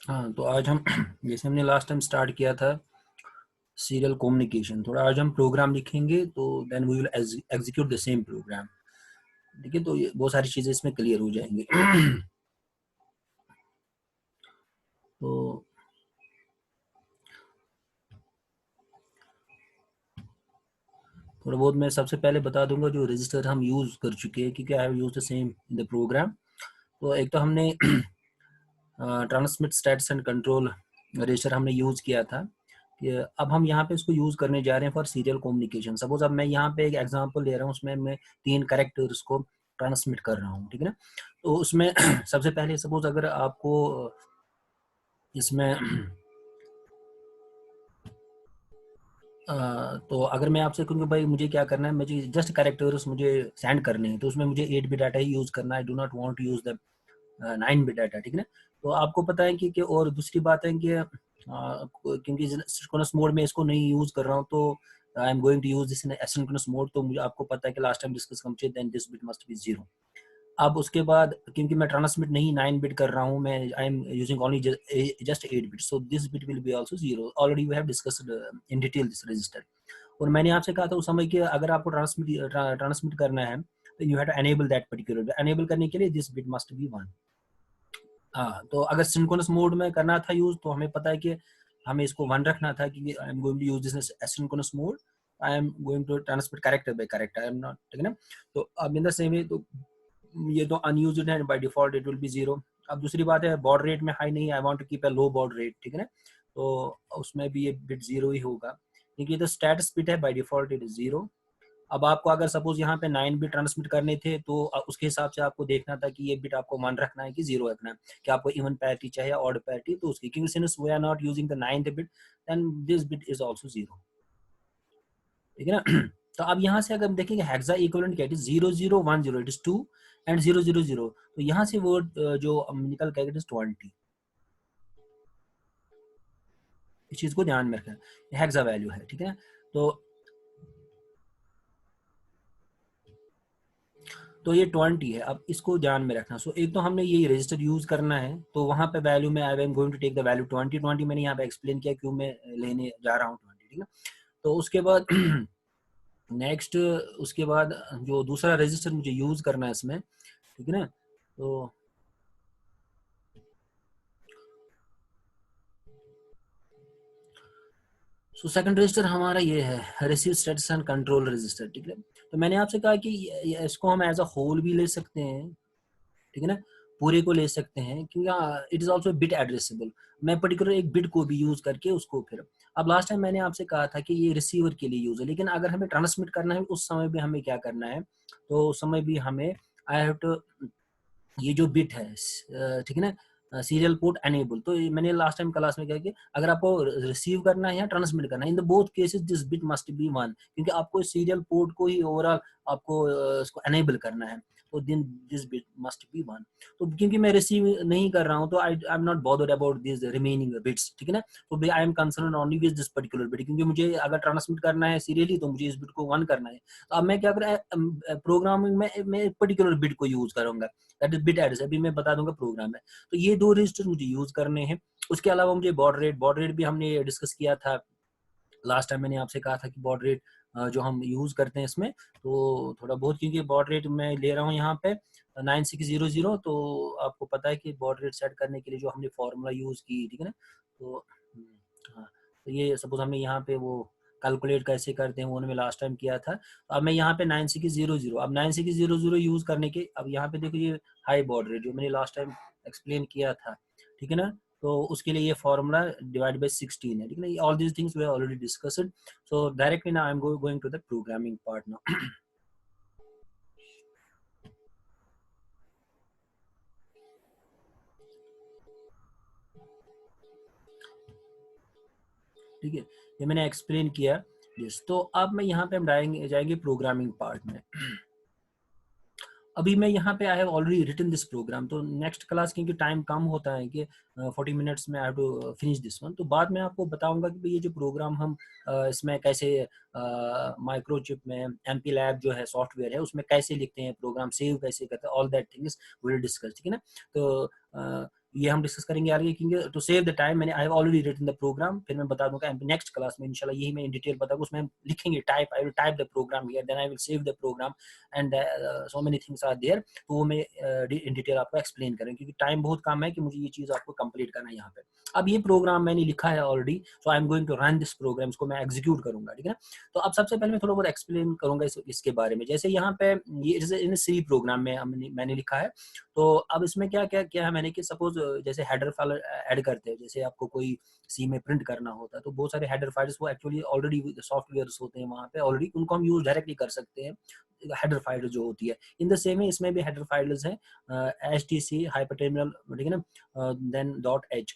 हाँ, तो आज हम जैसे हमने लास्ट टाइम स्टार्ट किया था सीरियल कम्युनिकेशन, थोड़ा आज हम प्रोग्राम लिखेंगे तो then we will execute the same program. ठीक है, तो ये बहुत सारी चीज़ें इसमें क्लियर हो जाएंगी। तो थोड़ा बहुत मैं सबसे पहले बता दूंगा जो रजिस्टर हम यूज़ कर चुके हैं, क्योंकि I have use the same in the program. तो एक तो हमने transmit status and control register हमने यूज़ किया था कि अब हम यहाँ पे इसको यूज़ करने जा रहे हैं फॉर सीरियल कम्युनिकेशन। सपोज अब मैं यहाँ पे एक एग्जांपल ले रहा हूँ, उसमें मैं 3 कैरेक्टर्स को ट्रांसमिट कर रहा हूँ। ठीक है ना, तो उसमें सबसे पहले सपोज अगर आपको इसमें तो अगर मैं आपसे कहूँ कि भाई मुझे क्या करना है, मुझे जस्ट कैरेक्टर्स मुझे सेंड करने हैं, तो उसमें मुझे 8 बिट डाटा ही यूज़ करना है। I do not want to use the 9 bit data. ठीक है ना, तो आपको पता है कि और दूसरी बात है कि क्योंकि सिंक्रोनस मोड में इसको नहीं यूज़ कर रहा हूँ, तो I am going to use this in asynchronous mode. तो मुझे आपको पता है कि लास्ट टाइम डिस्कस कर then this bit must be 0। अब उसके बाद क्योंकि मैं ट्रांसमिट नहीं 9 बिट कर रहा हूँ, मैं I am using only just 8 bit, so this bit will be also 0। Already we have discussed in detail this register. और मैंने आपसे कहा था उस समय कि अगर आपको ट्रांसमिट करना है तो you have to enable that particular. Enable करने के लिए दिस बिट मस्ट बी 1। हाँ, तो अगर सिंक्रोनस मोड में करना था यूज, तो हमें पता है कि हमें इसको 1 रखना था कि I am going to use this asynchronous mode. I am going to transmit character by character, I am not. ठीक है ना, तो अब इन द सेम वे तो ये तो अनयूज्ड है, by default it will B 0। अब दूसरी बात है बॉर्ड रेट में हाई नहीं, I want to keep a low baud rate. ठीक है ना, तो उसमें भी ये बिट 0 ही होगा, क्योंकि ये तो स्टेटस बिट है, बाय डिफॉल्ट इट इज 0। अब आपको अगर सपोज यहाँ पे 9 बिट ट्रांसमिट करने थे, तो उसके हिसाब से आपको देखना था कि ये बिट आपको 1 रखना है कि 0 रखना है, कि आपको इवन पैरिटी चाहिए ऑड पैरिटी। तो उसकी क्योंकि since we are not using the 9th bit, then this bit is also 0। ठीक है ना, तो अब यहाँ से अगर हम देखेंगे हेक्सा इक्विवेलेंट क्या है, 0010 इट इज 2 एंड 000, तो यहाँ से वर्ड जो निकल के इट इज 20। इस चीज को ध्यान में रखें, हेक्सा वैल्यू है। ठीक है, तो ये 20 है। अब इसको ध्यान में रखना। सो एक तो हमने ये रजिस्टर यूज करना है, तो वहां पे वैल्यू में I am going to take the value 20। मैंने यहाँ पे एक्सप्लेन किया क्यों मैं लेने जा रहा हूँ 20। ठीक है, तो उसके बाद नेक्स्ट, उसके बाद जो दूसरा रजिस्टर मुझे यूज करना है इसमें, ठीक है ना, तो सो सेकंड रजिस्टर हमारा ये है receive status and control register. ठीक है, तो मैंने आपसे कहा कि इसको हम एज अ होल भी ले सकते हैं। ठीक है ना, पूरे को ले सकते हैं, क्योंकि it is also bit addressable. मैं पर्टिकुलर एक बिट को भी यूज करके उसको फिर, अब लास्ट टाइम मैंने आपसे कहा था कि ये रिसीवर के लिए यूज है, लेकिन अगर हमें ट्रांसमिट करना है उस समय भी हमें क्या करना है, तो उस समय भी हमें आई हैव टू ये जो बिट है, ठीक है ना, सीरियल पोर्ट एनेबल। तो मैंने लास्ट टाइम क्लास में कहा कि अगर आपको रिसीव करना है या ट्रांसमिट करना है, in the both cases this bit must B 1, क्योंकि आपको सीरियल पोर्ट को ही ओवरऑल आपको इसको एनेबल करना है, तो दिन दिस बिट मस्ट बी 1। तो क्योंकि मैं रिसीव नहीं कर रहा हूँ, तो I am not bothered about this remaining bits. ठीक है ना, तो I am concern only with this particular bit, क्योंकि मुझे अगर ट्रांसमिट करना है सीरियली तो मुझे इस बिट को 1 करना है। तो अब मैं क्या करूँ, प्रोग्रामिंग में मैं एक पर्टिकुलर बिट को यूज करूंगा, दैट इज बिट एड्रेस। अभी मैं बता दूंगा प्रोग्राम में। तो ये 2 रजिस्टर मुझे यूज करने हैं। उसके अलावा मुझे बॉर्ड रेट भी हमने डिस्कस किया था लास्ट टाइम। मैंने आपसे कहा था कि बॉर्ड रेट जो हम यूज करते हैं इसमें, तो थोड़ा बहुत, क्योंकि बॉर्ड रेट मैं ले रहा हूँ यहाँ पे 9600, तो आपको पता है कि बॉर्ड रेट सेट करने के लिए जो हमने फॉर्मूला यूज की, ठीक है ना, तो हाँ, तो ये सपोज हमने यहाँ पे वो कैलकुलेट कैसे करते हैं वो मैंने लास्ट टाइम किया था। तो अब मैं यहाँ पे 9600, अब 9600 यूज करने के, अब यहाँ पे देखो ये हाई बॉर्ड रेट जो मैंने लास्ट टाइम एक्सप्लेन किया था, ठीक है ना, तो उसके लिए ये फॉर्मूला डिवाइड बाय 16 है। ठीक है ना, all these things we have already discussed. So directly now I am going to the programming part now. ठीक है, ये मैंने एक्सप्लेन किया। यस, तो अब मैं यहाँ पे हम जाएंगे प्रोग्रामिंग पार्ट में। अभी मैं यहाँ पे I have already written this program, तो नेक्स्ट क्लास क्योंकि टाइम कम होता है कि 40 मिनट्स में I have to finish this one, तो बाद में आपको बताऊंगा कि ये जो प्रोग्राम हम इसमें कैसे माइक्रोचिप में एमपी लैब जो है सॉफ्टवेयर है उसमें कैसे लिखते हैं, प्रोग्राम सेव कैसे करते हैं, all that things will discuss. ठीक है ना, तो ये हम डिस्कस करेंगे आगे, क्योंकि टू सेव द टाइम मैंने I have already written the program, फिर मैं बता दूंगा नेक्स्ट क्लास में इंशाल्लाह यही मैं इन डिटेल बताऊंगा, उसमें हम लिखेंगे type, I will type the program here, then I will save the program and so many things are there, तो वो मैं इन डिटेल आपको एक्सप्लेन करेंगे, क्योंकि टाइम बहुत कम है कि मुझे ये चीज़ आपको कंप्लीट करना है यहाँ पे। अब ये प्रोग्राम मैंने लिखा है already, so I am going to run this program, इसको मैं एग्जीक्यूट करूंगा, ठीक है ना। तो अब सबसे पहले मैं थोड़ा बहुत एक्सप्लेन करूंगा इसके बारे में। जैसे यहाँ पे ये इन सी प्रोग्राम में मैंने लिखा है, तो अब इसमें क्या क्या क्या है मैंने कि सपोज जैसे हेडर फाइल ऐड करते हैं, जैसे आपको कोई सी में प्रिंट करना होता है, तो बहुत सारे हेडर फाइल्स वो एक्चुअली ऑलरेडी सॉफ्टवेयर्स होते हैं वहाँ पे ऑलरेडी, उनको हम यूज डायरेक्टली कर सकते हैं, हेडर फाइल जो होती है। इन द सेम वे इसमें भी हेडर फाइल्स हैं, HTC हाइपर टर्मिनल, ठीक है ना, then .h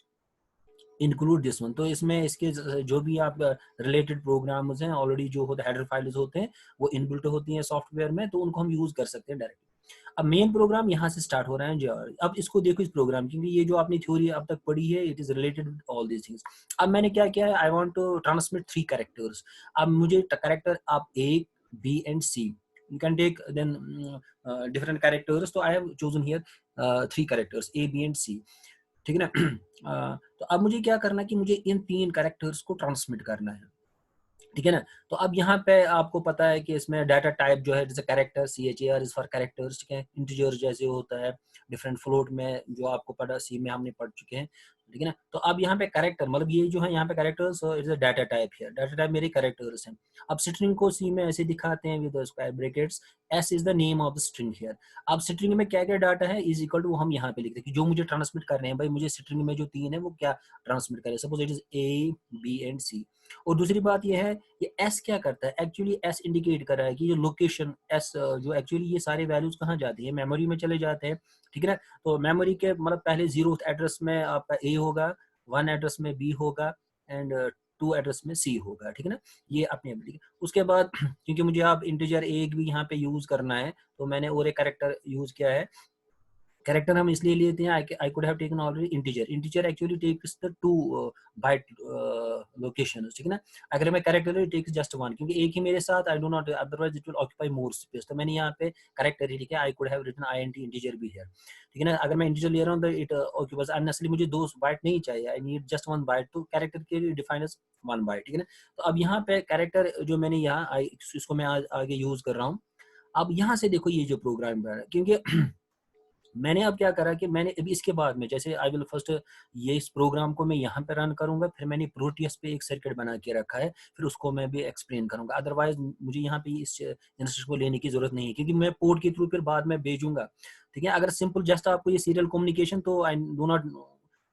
include this one. तो इसमें इसके जो भी आप रिलेटेड प्रोग्राम्स हैं ऑलरेडी जो होते हेडर फाइल्स होते हैं वो इनबिल्ट होती हैं सॉफ्टवेयर में, तो उनको हम यूज कर सकते हैं डायरेक्टली। अब मेन प्रोग्राम यहाँ से स्टार्ट हो रहा है जो, अब इसको देखो इस प्रोग्राम, क्योंकि ये जो आपने थ्योरी अब तक पढ़ी है it is related with all these things. अब मैंने क्या किया है, I want to transmit 3 characters. अब मुझे कैरेक्टर आप A, B and C, you can take then different characters, तो I have chosen here 3 characters A, B and C, ठीक है ना। तो अब मुझे क्या करना है कि मुझे इन 3 कैरेक्टर्स को ट्रांसमिट करना है, ठीक है ना। तो अब यहाँ पे आपको पता है कि इसमें डाटा टाइप जो है जैसे character, CHAR is for characters, ठीक है, इंटीजर जैसे होता है, डिफरेंट फ्लोट में जो आपको पढ़ा सी में हमने पढ़ चुके हैं, ठीक है ना। तो अब यहाँ पे कैरेक्टर मतलब ये जो है यहाँ पे characters is a data type है, डाटा टाइप मेरे कैरेक्टर्स हैं। अब स्ट्रिंग को सी में ऐसे दिखाते हैं with square brackets, S is the name of the string here. अब स्ट्रिंग में क्या क्या डाटा है इज इक्वल टू हम यहाँ पे लिखते हैं कि जो मुझे ट्रांसमिट कर रहे हैं, भाई मुझे स्ट्रिंग में जो 3 है वो क्या ट्रांसमिट करे, suppose it is A, B and C। और दूसरी बात ये है, ये एस क्या करता है, एक्चुअली एस इंडिकेट कर रहा है कि जो लोकेशन एस जो एक्चुअली ये सारे वैल्यूज कहाँ जाती है, मेमोरी में चले जाते हैं, ठीक है ना। तो मेमोरी के मतलब पहले 0 एड्रेस में आपका A होगा, 1 एड्रेस में B होगा एंड 2 एड्रेस में C होगा, ठीक है ना। ये अपने उसके बाद क्योंकि मुझे आप इंटीजर एक भी यहाँ पे यूज करना है, तो मैंने और एक कैरेक्टर यूज किया है। कैरेक्टर हम इसलिए लेते हैं, I could have taken already integer actually takes the 2 byte location, ठीक है ना। अगर मैं कैरेक्टर टेक्स जस्ट 1, क्योंकि एक ही मेरे साथ I do not, otherwise it will occupy more space, तो मैंने यहाँ पे कैरेक्टर ही लिखा है, I could have written INT integer भी है, ठीक है ना। अगर मैं इंटीजर ले रहा हूँ तो इट ऑक्यूपाइज अननेसेसरी, मुझे 2 बाइट नहीं चाहिए, आई नीड जस्ट 1 बाइट, तो कैरेक्टर के लिए डिफाइन एज 1 बाइट, ठीक है ना। तो अब यहाँ पे कैरेक्टर जो मैंने यहाँ इसको मैं आगे यूज कर रहा हूँ। अब यहाँ से देखो ये जो प्रोग्राम है, क्योंकि मैंने अब क्या करा कि मैंने अभी इसके बाद में जैसे आई विल फर्स्ट ये इस प्रोग्राम को मैं यहाँ पे रन करूंगा, फिर मैंने प्रोटियस पे एक सर्किट बना के रखा है, फिर उसको मैं भी एक्सप्लेन करूंगा। अदरवाइज मुझे यहाँ पे इस इंस्ट्रक्शन को लेने की जरूरत नहीं है, क्योंकि मैं पोर्ट के थ्रू फिर बाद में भेजूंगा, ठीक है। अगर सिंपल जस्ट आपको ये सीरियल कम्युनिकेशन, तो आई do not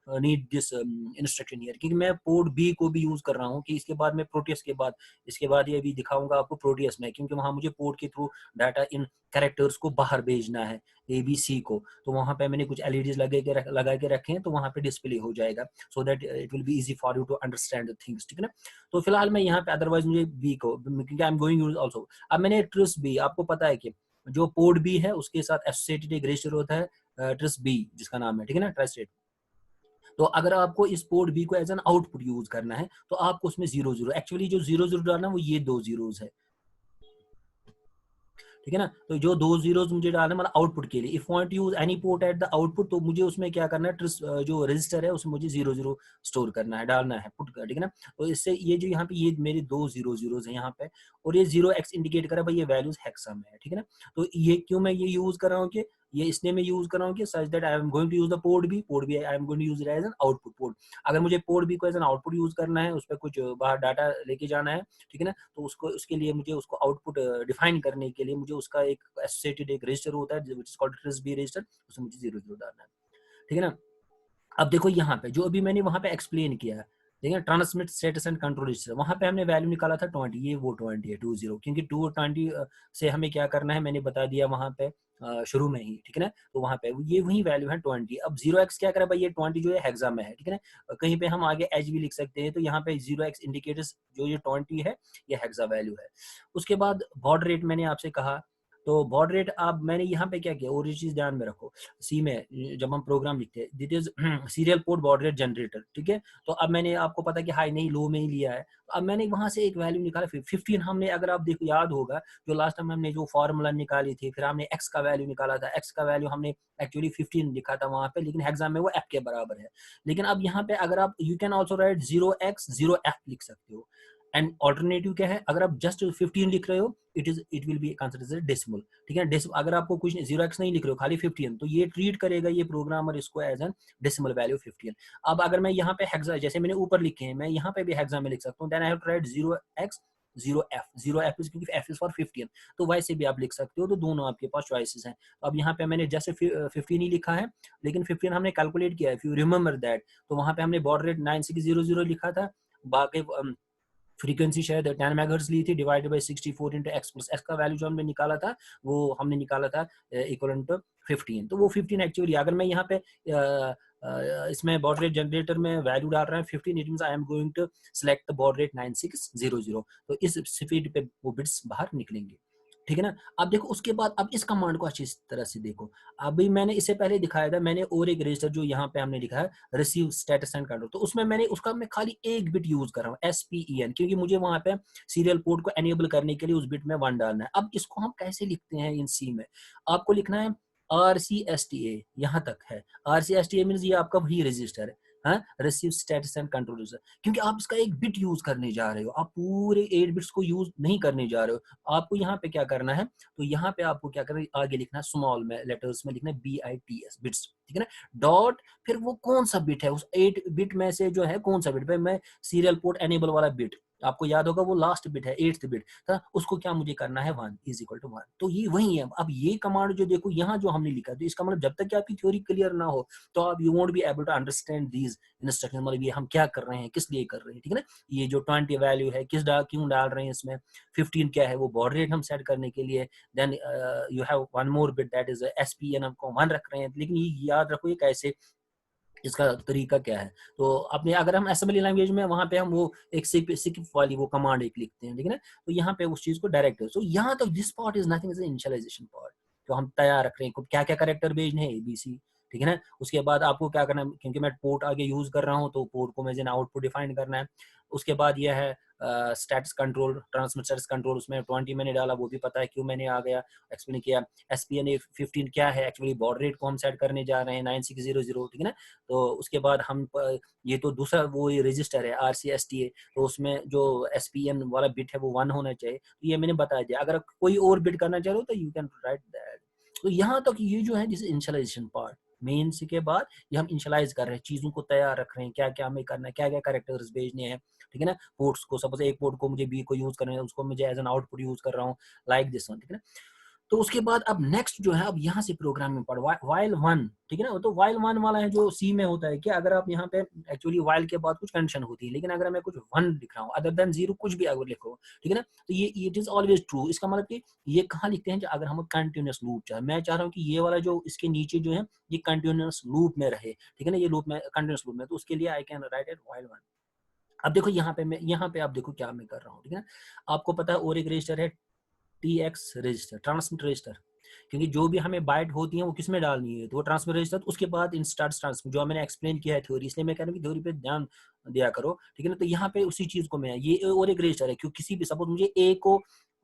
need this instruction here, क्योंकि मैं पोर्ट बी को भी यूज कर रहा हूँ कि इसके बाद में प्रोटियस के बाद, इसके बाद ये भी दिखाऊंगा आपको प्रोटियस में, क्योंकि वहां मुझे पोर्ट के थ्रू डाटा इन कैरेक्टर्स को बाहर भेजना है ABC को, तो वहां पे मैंने कुछ LEDs लगा के रखे हैं, तो वहां पे डिस्प्ले हो जाएगा, so that it will be easy for you to understand the things, ठीक है ना। तो फिलहाल मैं यहाँ पे, अदरवाइज मुझे बी को, क्योंकि आई एम गोइंग यूज ऑल्सो। अब मैंने ट्रिस बी, आपको पता है कि जो पोर्ट बी है उसके साथ एसोसिएटेड एक रजिस्टर होता है ट्रिस बी जिसका नाम है, ठीक है ना, ट्रस्टेड। तो अगर आपको इस पोर्ट बी को एज एन आउटपुट यूज करना है, तो आपको उसमें 0 0, एक्चुअली जो 0 0 डालना वो ये 2 zeros है, ठीक है ना। तो जो 2 zeros मुझे डालना मतलब आउटपुट के लिए, if want use any port at the output, तो मुझे उसमें क्या करना है, जो रजिस्टर है उसमें मुझे 0 0 स्टोर करना है, डालना है, पुट कर, ठीक है ना। तो इससे ये जो यहाँ पे ये मेरे 2 0 zeros है यहाँ पे, और ये 0x इंडिकेट कर रहा है भाई ये वैल्यूज हेक्सा में है, ठीक है ना। तो ये क्यों मैं ये यूज कर रहा हूँ कि ये इसलिए मैं यूज कर रहा हूँ कि such that I am going to use the port B I am going to use it as an output port. अगर मुझे पोर्ट बी को एज एन आउटपुट यूज करना है, उस पर कुछ बाहर डाटा लेके जाना है, ठीक है ना, तो उसको उसके लिए मुझे उसको आउटपुट डिफाइन करने के लिए मुझे उसका एक एसोसिएटेड एक रजिस्टर होता है which is called TRIS B register, उसमें मुझे 0 0 डालना है, ठीक है ना। अब देखो यहाँ पे जो अभी मैंने वहां पे एक्सप्लेन किया है, ठीक है, transmit status and control register, वहां पे हमने वैल्यू निकाला था 20, ये वो 20 है 20, क्योंकि 220 से हमें क्या करना है मैंने बता दिया वहां पे शुरू में ही, ठीक है ना। तो वहां पे ये वही वैल्यू है 20। अब 0x क्या करा भाई, ये 20 जो है हेक्सा में है, ठीक है ना। कहीं पे हम आगे एच भी लिख सकते हैं, तो यहाँ पे 0x इंडिकेटर्स जो ये 20 है ये हेक्सा वैल्यू है। उसके बाद बॉड रेट मैंने आपसे कहा, तो बॉड रेट अब मैंने यहाँ पे क्या किया, और ये चीज ध्यान में रखो, सी में जब हम प्रोग्राम लिखते हैं that is serial port baud rate generator, ठीक है। तो अब मैंने आपको पता कि हाई नहीं लो में ही लिया है, अब मैंने वहां से एक वैल्यू निकाला 15। हमने अगर आप देखो याद होगा जो लास्ट टाइम हमने जो फॉर्मूला निकाली थी, फिर हमने एक्स का वैल्यू निकाला था, एक्स का वैल्यू हमने एक्चुअली 15 लिखा था वहां पे, लेकिन एग्जाम में वो एफ के बराबर है। लेकिन अब यहाँ पे अगर आप you can also right 0x 0f लिख सकते हो, एंड ऑल्टरनेटिव क्या है, अगर आप जस्ट 15 लिख रहे हो it will be considered decimal, ठीक है। अगर आपको कुछ 0x नहीं लिख रहे हो खाली 15, तो ये ट्रीट करेगा ये प्रोग्रामर इसको एज एन डेसिमल वैल्यू 15। अब अगर मैं यहाँ पे हेक्सा जैसे मैंने ऊपर लिखे हैं, मैं यहाँ पे भी हेक्सा में लिख सकता हूँ, then I have to write 0x 0f is क्योंकि f इज फॉर 15, तो वैसे भी आप लिख सकते हो, तो दोनों आपके पास चॉइसेस हैं। अब यहाँ पे मैंने जैसे 15 ही लिखा है, लेकिन 15 हमने कैलकुलेट किया है, इफ यू रिमेंबर दैट, तो वहां पे हमने बॉड रेट 9600 लिखा था, बाकी फ्रीक्वेंसी शायद 10 मेगाहर्ट्ज ली थी, divided by 64 into x plus x का वैल्यू जो हमने निकाला था वो हमने निकाला था इक्वलेंट टू 15। तो वो 15 एक्चुअली अगर मैं यहाँ पे इसमें बॉड रेट जनरेटर में वैल्यू डाल रहा है 15, it means I am going to select the baud rate 9600, तो इस स्पीड पे वो बिट्स बाहर निकलेंगे, ठीक है ना। अब देखो उसके बाद अब इस कमांड को अच्छी तरह से देखो, अभी मैंने इससे पहले दिखाया था, मैंने और एक रजिस्टर जो यहाँ पे हमने लिखा है रिसीव स्टेटस एंड कंट्रोल, तो उसमें मैंने उसका मैं खाली एक बिट यूज कर रहा हूँ SPEN, क्योंकि मुझे वहां पे सीरियल पोर्ट को एनेबल करने के लिए उस बिट में 1 डालना है। अब इसको हम कैसे लिखते हैं इन सी में, आपको लिखना है RCSTA, यहाँ तक है RCSTA मीन्स ये आपका वही रजिस्टर है, हाँ, receive status and control register, क्योंकि आप इसका एक बिट यूज करने जा रहे हो, आप पूरे 8 बिट्स को यूज नहीं करने जा रहे हो। आपको यहाँ पे क्या करना है, तो यहाँ पे आपको क्या करना है, आगे लिखना है स्मॉल में लेटर्स में लिखना है BITS बिट्स, ठीक है ना, डॉट, फिर वो कौन सा बिट है उस 8 बिट में से जो है कौन सा बिट, भाई मैं सीरियल पोर्ट एनेबल वाला बिट, आपको याद होगा वो लास्ट बिट है 8th बिट था, उसको क्या मुझे करना है 1 इज इक्वल टू 1, तो ये वही है। अब ये कमांड जो देखो यहाँ जो हमने लिखा, तो इसका मतलब जब तक कि आपकी थ्योरी क्लियर ना हो तो आप you won't be able to understand these instruction, मतलब ये हम क्या कर रहे हैं, किस लिए कर रहे हैं, ठीक है ना। ये जो 20 वैल्यू है क्यों डाल रहे हैं इसमें, 15 क्या है वो बॉड रेट हम सेट करने के लिए, then you have one more bit that is SPN, हमको 1 रख रहे हैं, लेकिन ये याद रखो ये कैसे, इसका तरीका क्या है। तो अपने अगर हम असेंबली लैंग्वेज में वहां पे हम वो एक सिक वाली वो कमांड एक लिखते हैं, ठीक है ना, तो यहाँ पे उस चीज को डायरेक्ट है। सो यहाँ तक this part is nothing, is initialization part, तो हम तैयार रख रहे हैं क्या क्या कैरेक्टर भेजने हैं ABC, ठीक है ना। उसके बाद आपको क्या करना है, क्योंकि मैं पोर्ट आगे यूज कर रहा हूँ तो पोर्ट को मुझे आउटपुट डिफाइन करना है। उसके बाद यह है status control, transmit status control, उसमें 20 मैंने डाला, वो भी पता है क्यों मैंने आ गया एक्सप्लेन किया। SPN 15 क्या है, एक्चुअली बॉड रेट को हम सेट करने जा रहे हैं 9600, ठीक है ना। तो उसके बाद हम ये तो दूसरा वो ये रजिस्टर है RCSTA, तो उसमें जो SPN वाला बिट है वो 1 होना चाहिए, तो ये मैंने बता दिया। अगर कोई और बिट करना चाहो तो यू कैन राइट दैट। तो यहाँ तक ये जो है जिसे इनिशियलाइजेशन पार्ट, मेन सी के बाद ये हम इनिशियलाइज कर रहे हैं, चीजों को तैयार रख रहे हैं, क्या क्या हमें करना है, क्या क्या कैरेक्टर्स भेजने हैं, ठीक है ना। पोर्ट्स को सपोज एक पोर्ट को मुझे B को यूज करना है, उसको मुझे एज एन आउटपुट यूज कर रहा हूँ, लाइक दिस वन, ठीक है ना। तो उसके बाद अब नेक्स्ट जो है, अब यहाँ से प्रोग्रामिंग पार्ट वाइल 1, ठीक है ना। तो वाइल 1 वाला है जो सी में होता है कि अगर आप यहाँ पे एक्चुअली वाइल के बाद कुछ कंडीशन होती है, लेकिन अगर मैं कुछ 1 लिख रहा हूँ अदर देन 0 कुछ भी अगर लिखो, ठीक है ना, तो ये इट इज ऑलवेज ट्रू। इसका मतलब कि ये कहाँ लिखते हैं, अगर हम कंटिन्यूअस लूप चाहे, मैं चाह रहा हूँ कि ये वाला जो इसके नीचे जो है ये कंटिन्यूअस लूप में रहे, ठीक है ना, ये लूप में कंटिन्यूअस लूप में, तो उसके लिए I can write it while 1। अब देखो यहाँ पे आप देखो क्या मैं कर रहा हूँ, ठीक है ना। आपको पता है और एक रजिस्टर है TX रजिस्टर, ट्रांसमिट रजिस्टर, क्योंकि जो भी हमें बाइट होती है वो किस में डालनी है, तो वो ट्रांसमिट रजिस्टर, उसके बाद इंस्टार्ट ट्रांसमिट जो मैंने एक्सप्लेन किया है थ्योरी, इसलिए मैं कह रहा हूँ कि थ्योरी पे ध्यान दिया करो, ठीक है ना। तो यहाँ पे उसी चीज को मैं ये और एक रजिस्टर है, क्योंकि किसी भी सपोज मुझे A को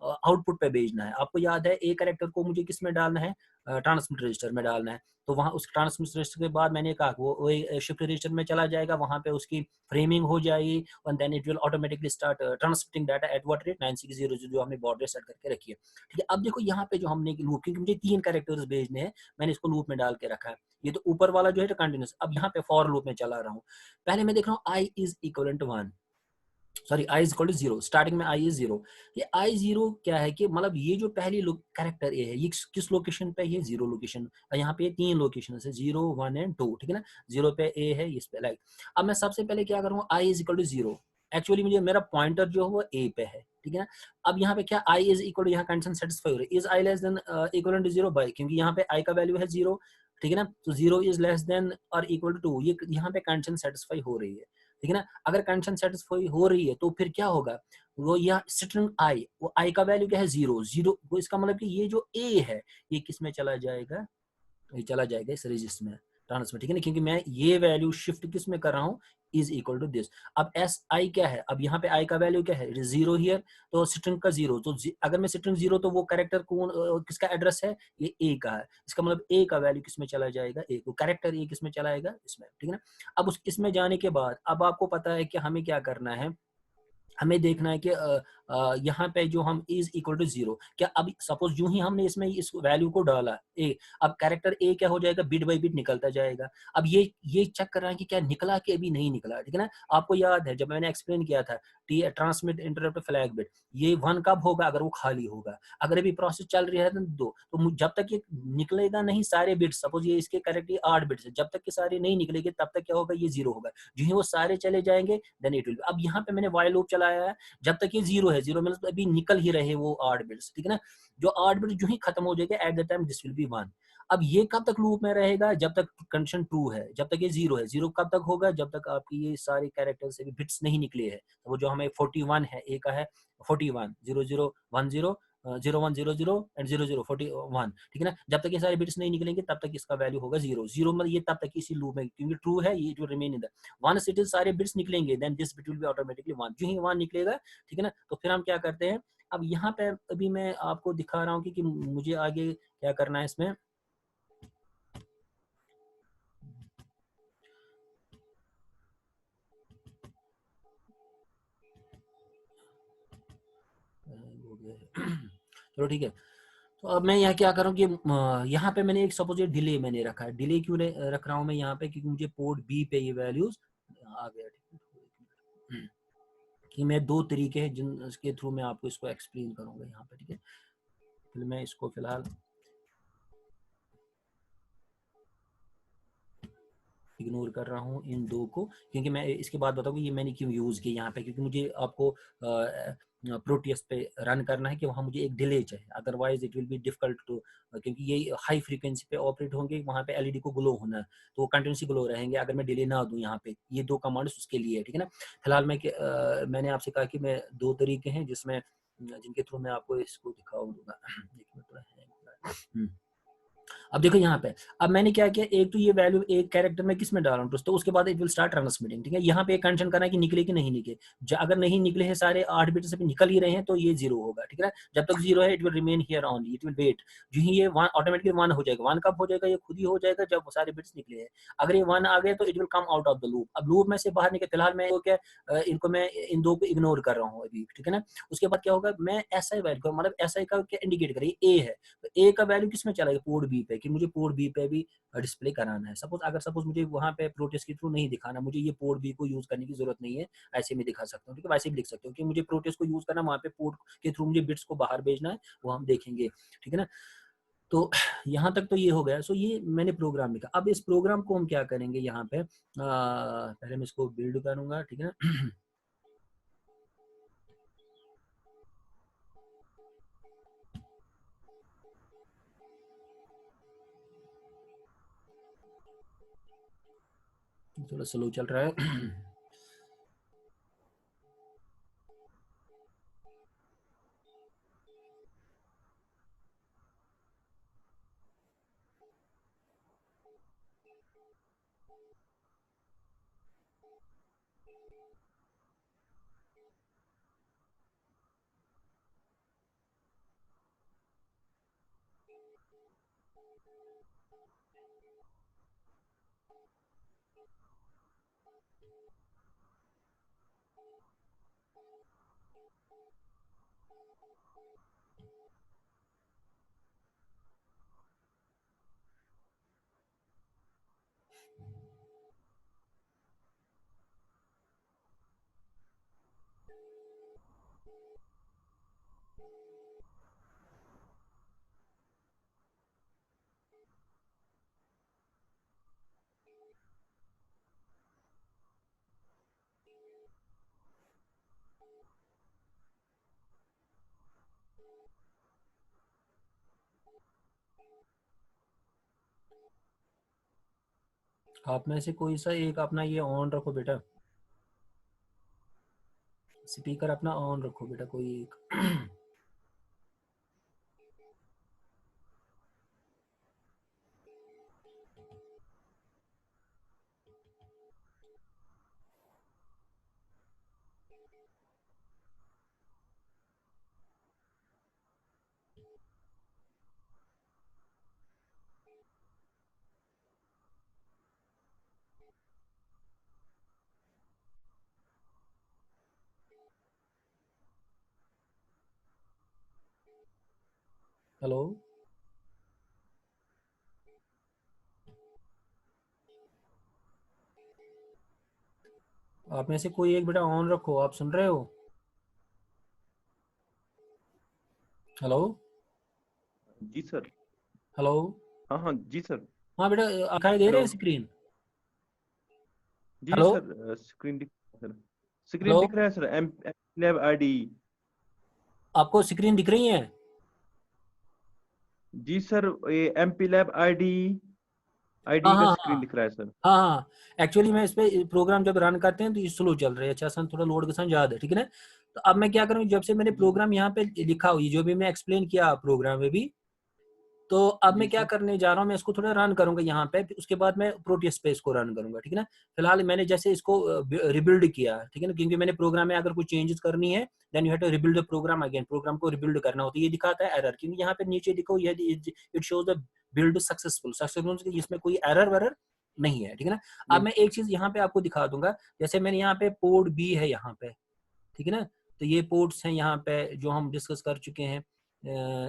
आउटपुट पे भेजना है, आपको याद है A कैरेक्टर को मुझे किस में डालना है, ट्रांसमिट रजिस्टर में डालना है, तो वहां उस ट्रांसमिट रजिस्टर के बाद मैंने कहा वो शिफ्ट रजिस्टर में चला जाएगा, वहां पे उसकी फ्रेमिंग हो जाएगी, and then it will automatically start transmitting data at what rate 9600 जो हमने बॉर्डर सेट करके रखी है, ठीक है। अब देखो यहाँ पे जो हमने लूप, क्योंकि मुझे 3 कैरेक्टर्स भेजने हैं, मैंने इसको लूप में डाल के रखा है। ये तो ऊपर वाला जो है कंटिन्यूस, अब यहाँ पे फॉर लूप में चला रहा हूँ, पहले मैं देख रहा हूँ I is equal to 1, sorry I is equal to 0, starting में I इज 0। ये I0 क्या है कि मतलब ये जो पहली कैरेक्टर A है ये किस लोकेशन पे, ये 0 लोकेशन, यहाँ पे 3 लोकेशन है 0 1 एंड 2, ठीक है ना। 0 पे A है, इस पे लाइक। अब मैं सबसे पहले क्या करूँगा, I is equal to 0, actually मुझे मेरा पॉइंटर जो है वो A पे है, ठीक है ना। अब यहाँ पे क्या I इज इक्वल टू, यहाँ कंडीशन सेटिस्फाई हो रही है, is I less than equal to 0 by, क्योंकि यहाँ पे I का वैल्यू है 0, ठीक है ना, तो 0 इज लेस देन और इक्वल टू 2, ये यहाँ पे कंडीशन सेटिस्फाई हो रही है, ठीक है ना। अगर कंडीशन सेटिस्फाई हो रही है तो फिर क्या होगा, वो यह स्ट्रिंग आई, वो आई का वैल्यू क्या है 0 0, वो इसका मतलब कि ये जो ए है ये किस में चला जाएगा, ये चला जाएगा इस रजिस्टर में, ट्रांसफर, ठीक है ना, क्योंकि मैं ये वैल्यू शिफ्ट किस में कर रहा हूँ, इज इक्वल टू दिस। अब एस आई क्या है, अब यहाँ पे आई का वैल्यू क्या है, जीरो हियर, तो स्ट्रिंग का जीरो, तो अगर मैं स्ट्रिंग जीरो तो वो कैरेक्टर कौन किसका एड्रेस है, ये ए का है, इसका मतलब ए का वैल्यू किस में चला जाएगा, ए, वो कैरेक्टर ए किस में चला जाएगा, इसमें, ठीक है ना। अब उस इसमें जाने के बाद अब आपको पता है कि हमें क्या करना है, हमें देखना है कि यहाँ पे जो हम इज इक्वल टू जीरो, क्या अब सपोज यूं ही हमने इसमें इस वैल्यू को डाला ए, अब कैरेक्टर ए क्या हो जाएगा, बिट बाई बिट निकलता जाएगा। अब ये चेक कर रहा है कि क्या निकला कि अभी नहीं निकला, ठीक है ना। आपको याद है जब मैंने एक्सप्लेन किया था ट्रांसमिट इंटरप्ट फ्लैग बिट, ये 1 कब होगा, अगर वो खाली होगा, अगर अभी प्रोसेस चल रही है तो 2, तो जब तक ये निकलेगा नहीं सारे बिट्स, सपोज ये इसके कैरेक्टर 8 बिट्स है, जब तक ये सारे नहीं निकलेंगे तब तक क्या होगा, ये जीरो होगा। जो ही वो सारे चले जाएंगे देन इट विल। अब यहाँ पे मैंने व्हाइल लूप चलाया है, जब तक ये जीरो है, जीरो मतलब अभी निकल ही रहे वो 8 बिट्स, ठीक है ना। जो 8 बिट्स जो ही खत्म हो जाएगा at the time this will be 1। अब ये कब तक लूप में रहेगा, जब तक कंडीशन ट्रू है, जब तक ये जीरो है। जीरो कब तक होगा, जब तक आपकी ये सारे कैरेक्टर से भी बिट्स नहीं निकले हैं। तो वो जो हमें 41 है, ए का है 41 0 0 1 0 0 1 0 0 एंड 0 0 41, ठीक है ना। जब तक ये सारे बिट्स नहीं निकलेंगे तब तक इसका वैल्यू होगा जीरो। जीरो मतलब ये तब तक इसी लूप में, क्योंकि ट्रू है, ये जो remain in the ones it is सारे बिट्स निकलेंगे then this bit will be automatically 1। जो ही 1 निकलेगा, ठीक है ना, तो फिर हम क्या करते हैं, अब यहाँ पे अभी मैं आपको दिखा रहा हूँ कि मुझे आगे क्या करना है इसमें। चलो ठीक है। तो अब मैं यहाँ क्या करूँ कि यहाँ पे मैंने एक सपोज ये डिले मैंने रखा है, डिले क्यों रख रहा हूँ मैं यहाँ पे, क्योंकि मुझे पोर्ट बी पे ये वैल्यूज आ गया, कि मैं दो तरीके हैं जिनके थ्रू मैं आपको इसको एक्सप्लेन करूँगा यहाँ पे, ठीक है। फिर मैं इसको फिलहाल इग्नोर कर रहा हूँ इन दो को, क्योंकि मैं इसके बाद बताऊँ ये मैंने क्यों यूज़ किया यहाँ पे, क्योंकि मुझे आपको प्रोटियस पे रन करना है कि वहाँ मुझे एक डिले चाहिए, otherwise it will be difficult to, क्योंकि ये हाई फ्रीक्वेंसी पे ऑपरेट होंगे, वहाँ पे एलईडी को ग्लो होना है, तो वो कंटिन्यूसली ग्लो रहेंगे अगर मैं डिले ना दूँ यहाँ पे। ये दो कमांड्स उसके लिए है, ठीक है ना। फिलहाल मैंने आपसे कहा कि मैं दो तरीके हैं जिसमें जिनके थ्रू मैं आपको इसको दिखाऊंगा। एक मिनट थोड़ा हैंग हो रहा है। अब देखो यहाँ पे, अब मैंने क्या किया, एक तो ये वैल्यू एक कैरेक्टर में किस में डाल रहा हूँ, तो उसके बाद इट विल स्टार्ट ट्रांसमिटिंग, ठीक है। यहाँ पे एक कंडीशन करना है कि निकले कि नहीं निकले, अगर नहीं निकले हैं सारे 8 बिट से निकल ही रहे हैं तो ये जीरो होगा, ठीक है ना। जब तक जीरो है it will remain here only, it will wait. जो ही ये वन ऑटोमेटिकली 1 हो जाएगा। 1 कब हो जाएगा, ये खुद ही हो जाएगा जब सारे बिट्स निकले हैं। अगर ये 1 आ गया तो it will come out of the loop. अब लूप में से बाहर निकल, फिलहाल मैं क्या इनको मैं इन दो को इग्नोर कर रहा हूँ अभी, ठीक है ना। उसके बाद क्या होगा, मैं एस आई वैल्यू मतलब एस आई का क्या इंडिकेट करिए, ए है, तो ए का वैल्यू किस में चला गया, पोर्ट बी पे, कि मुझे पोर्ट बी पे भी डिस्प्ले कराना है। सपोज मुझे वहाँ पे प्रोटेस्ट के थ्रू नहीं दिखाना, मुझे ये पोर्ट बी को यूज करने की जरूरत नहीं है, ऐसे में दिखा सकता हूँ, ठीक है। वैसे भी लिख सकते हो कि मुझे प्रोटेस्ट को यूज करना, वहाँ पे पोर्ट के थ्रू मुझे बिट्स को बाहर भेजना है, वो हम देखेंगे, ठीक है ना। तो यहाँ तक तो ये हो गया। सो ये मैंने प्रोग्राम लिखा। अब इस प्रोग्राम को हम क्या करेंगे, यहाँ पे पहले मैं इसको बिल्ड करूंगा, ठीक है ना। थोड़ा स्लो चल रहा है। आप में से कोई सा एक अपना ये ऑन रखो बेटा। स्पीकर अपना ऑन रखो बेटा कोई एक। हेलो, आप में से कोई एक बेटा ऑन रखो, आप सुन रहे हो? हेलो। जी सर। हेलो। हाँ हाँ जी सर। हाँ बेटा, दिखाई दे रहे हेलो। हैं स्क्रीन? जी हेलो। सर, स्क्रीन दिख सर, स्क्रीन हेलो, दिख रहा है सर। M lab ID. आपको स्क्रीन दिख रही है? जी सर, ये एमपी लैब आईडी हाँ आईडी का हाँ स्क्रीन हाँ दिख रहा है सर। हाँ हाँ। एक्चुअली मैं इस पे प्रोग्राम जब रन करते हैं तो ये स्लो चल रहे हैं, अच्छा सन थोड़ा लोड के साथ याद है, ठीक है ना? तो अब मैं क्या करूँ, जब से मैंने जी प्रोग्राम यहाँ पे लिखा हुई जो भी मैं एक्सप्लेन किया प्रोग्राम में भी, तो अब जी मैं क्या सर। करने जा रहा हूँ, मैं इसको थोड़ा रन करूंगा यहाँ पे, फिर उसके बाद मैं प्रोटियस पे इसको रन करूंगा, ठीक है ना? फिलहाल मैंने जैसे इसको रिबिल्ड किया, ठीक है ना, क्योंकि मैंने प्रोग्राम में अगर कुछ चेंजेस करनी है then you have to rebuild the program again, program को रिबिल्ड करना होता है। ये दिखाता है एरर, क्योंकि यहाँ पे नीचे देखो ये it shows the build successful, इसमें कोई एरर वरर नहीं है, ठीक है ना? अब नहीं। मैं एक चीज यहाँ पे आपको दिखा दूंगा, जैसे मैंने यहाँ पे पोर्ट बी है यहाँ पे, ठीक है ना? तो ये पोर्ट्स हैं यहाँ पे जो हम डिस्कस कर चुके हैं।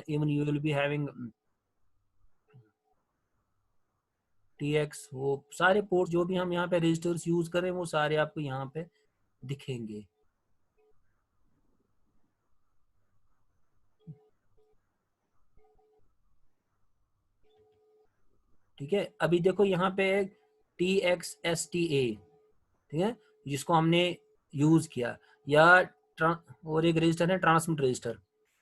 Even you will be having TX, वो सारे पोर्ट जो भी हम यहाँ पे रजिस्टर्स यूज करें वो सारे आपको यहाँ पे दिखेंगे, ठीक है? अभी देखो यहाँ पे TXSTA, ठीक है, जिसको हमने यूज किया, या और एक रजिस्टर है ट्रांसमिट रजिस्टर,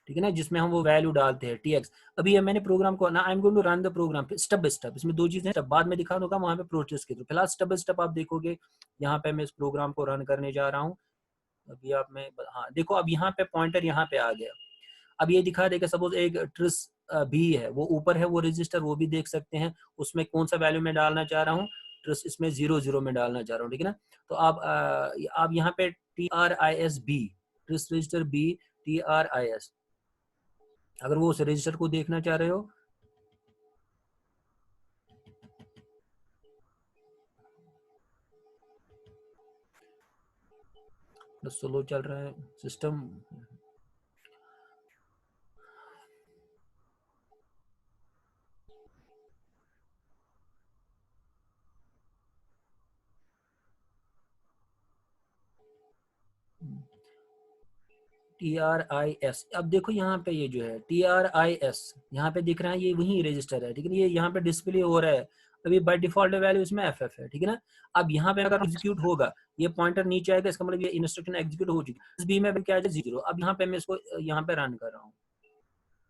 ठीक है ना, जिसमें हम वो वैल्यू डालते हैं TX। अभी ये मैंने प्रोग्राम को ना, I am going to run the program step by step, इसमें दो चीजें स्टेप बाद में दिखा दूंगा वहां पे प्रोसेस के थ्रू, फिलहाल स्टेप बाय स्टेप आप देखोगे। यहाँ पे मैं इस प्रोग्राम को रन करने जा रहा हूँ। अभी आप में, हाँ देखो, अब यहाँ पे पॉइंटर यहाँ पे आ गया। अब ये दिखा देगा, सपोज एक ट्रिस भी है वो ऊपर है वो रजिस्टर, वो भी देख सकते हैं, उसमें कौन सा वैल्यू मैं डालना चाह रहा हूँ, ट्रिस इसमें 00 में डालना चाह रहा हूँ, ठीक है ना? तो आप यहाँ पे TRIS B, TRIS register B, TRIS, अगर वो उस रजिस्टर को देखना चाह रहे हो, तो स्लो चल रहा है सिस्टम। TRIS, अब देखो यहाँ पे ये जो है TRIS यहाँ पे दिख रहा है, ये वही रजिस्टर है, ठीक है, ये यहाँ पे डिस्प्ले हो रहा है। अभी बाय डिफॉल्ट वैल्यू इसमें FF है, ठीक है ना? अब यहाँ पे अगर एग्जीक्यूट होगा, ये पॉइंटर नीचे आएगा, इसका मतलब ये इंस्ट्रक्शन एग्जीक्यूट हो चुकी है। इस बी में क्या है 0, अब यहाँ पे मैं इसको यहाँ पे रन कर रहा हूँ,